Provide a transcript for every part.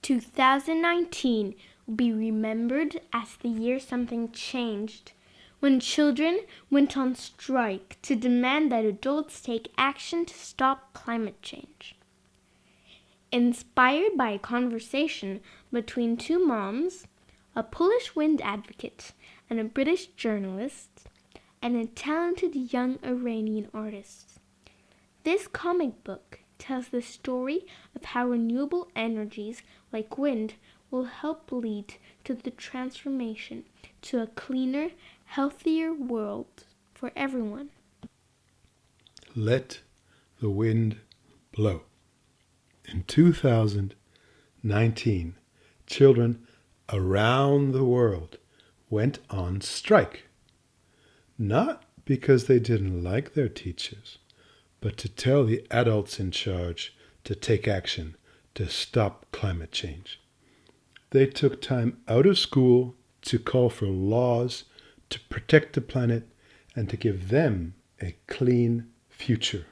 2019 will be remembered as the year something changed, when children went on strike to demand that adults take action to stop climate change. Inspired by a conversation between two moms, a Polish wind advocate and a British journalist, and a talented young Iranian artist. This comic book tells the story of how renewable energies like wind will help lead to the transformation to a cleaner, healthier world for everyone. Let the wind blow. In 2019, children around the world went on strike. Not because they didn't like their teachers, but to tell the adults in charge to take action to stop climate change. They took time out of school to call for laws to protect the planet and to give them a clean future.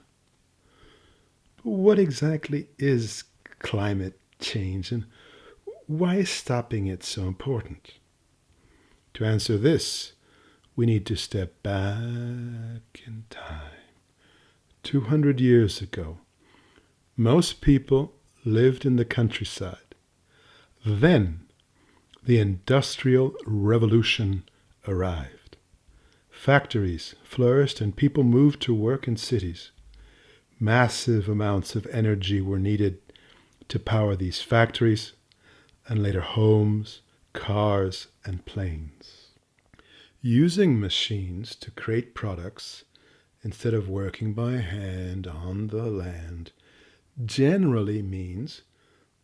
But what exactly is climate change, and why is stopping it so important? To answer this, we need to step back in time. 200 years ago, most people lived in the countryside. Then, the Industrial Revolution arrived. Factories flourished and people moved to work in cities. Massive amounts of energy were needed to power these factories, and later homes, cars, and planes. Using machines to create products instead of working by hand on the land generally means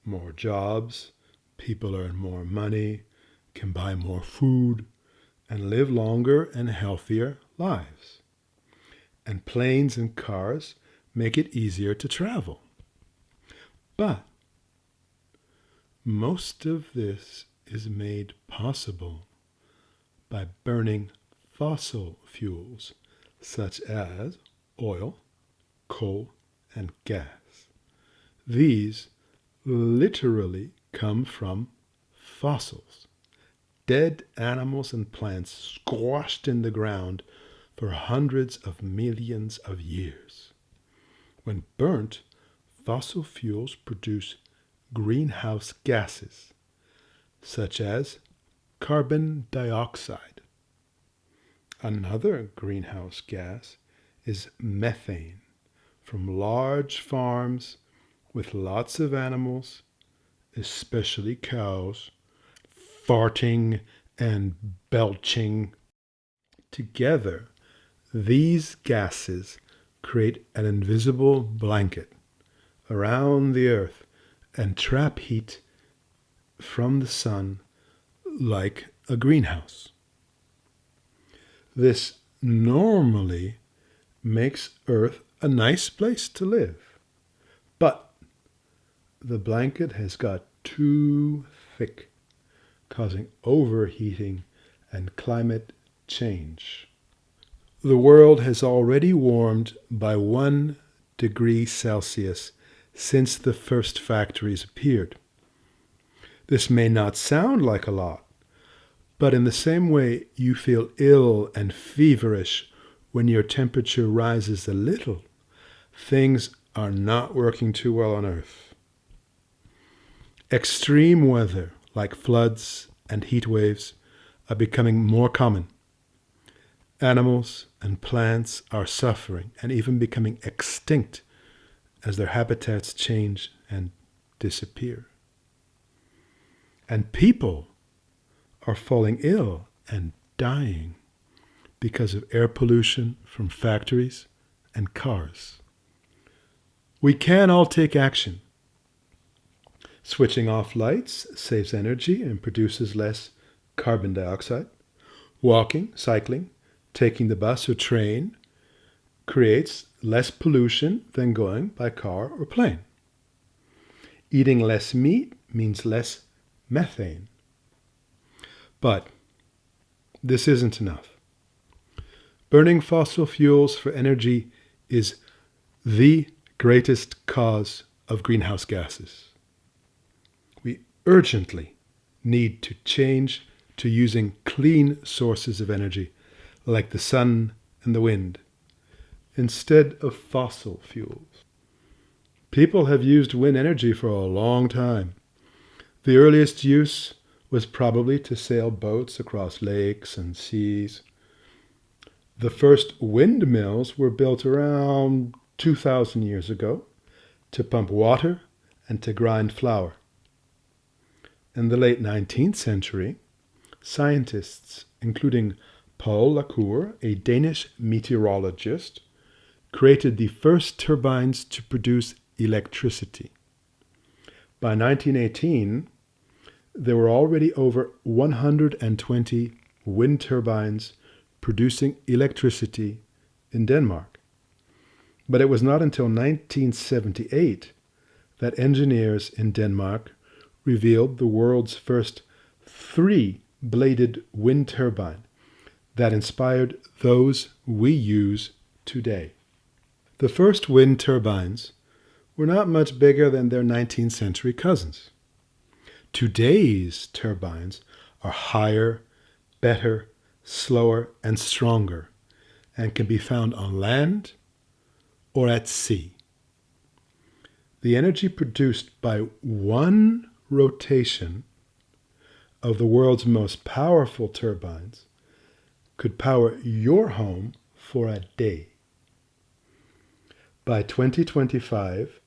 more jobs, people earn more money, can buy more food, and live longer and healthier lives. And planes and cars make it easier to travel. But most of this is made possible by burning fossil fuels such as oil, coal, and gas. These literally come from fossils, dead animals and plants squashed in the ground for hundreds of millions of years. When burnt, fossil fuels produce greenhouse gases, such as carbon dioxide. Another greenhouse gas is methane from large farms with lots of animals, especially cows, farting and belching. Together, these gases create an invisible blanket around the earth and trap heat from the sun like a greenhouse. This normally makes Earth a nice place to live, but the blanket has got too thick, causing overheating and climate change. The world has already warmed by 1 degree Celsius since the first factories appeared. This may not sound like a lot, but in the same way you feel ill and feverish when your temperature rises a little, things are not working too well on Earth. Extreme weather, like floods and heat waves, are becoming more common. Animals and plants are suffering and even becoming extinct as their habitats change and disappear. And people are falling ill and dying because of air pollution from factories and cars. We can all take action. Switching off lights saves energy and produces less carbon dioxide. Walking, cycling, taking the bus or train creates less pollution than going by car or plane. Eating less meat means less methane. But this isn't enough. Burning fossil fuels for energy is the greatest cause of greenhouse gases. We urgently need to change to using clean sources of energy like the sun and the wind, instead of fossil fuels. People have used wind energy for a long time. The earliest use was probably to sail boats across lakes and seas. The first windmills were built around 2,000 years ago to pump water and to grind flour. In the late 19th century, scientists, including Paul Lacour, a Danish meteorologist, created the first turbines to produce electricity. By 1918, there were already over 120 wind turbines producing electricity in Denmark. But it was not until 1978 that engineers in Denmark revealed the world's first three-bladed wind turbine that inspired those we use today. The first wind turbines were not much bigger than their 19th century cousins. Today's turbines are higher, better, slower, and stronger, and can be found on land or at sea. The energy produced by one rotation of the world's most powerful turbines could power your home for a day. By 2025,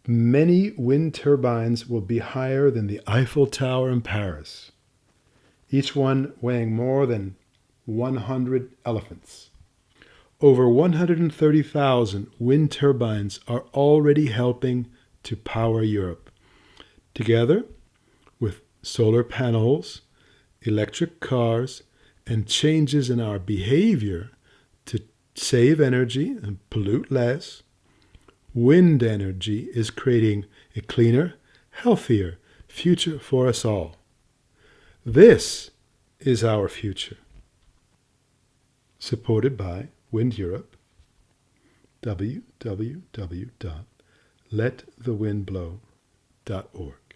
many wind turbines will be higher than the Eiffel Tower in Paris, each one weighing more than 100 elephants. Over 130,000 wind turbines are already helping to power Europe. Together with solar panels, electric cars, and changes in our behavior to save energy and pollute less, wind energy is creating a cleaner, healthier future for us all. This is our future. Supported by Wind Europe, www.letthewindblow.org.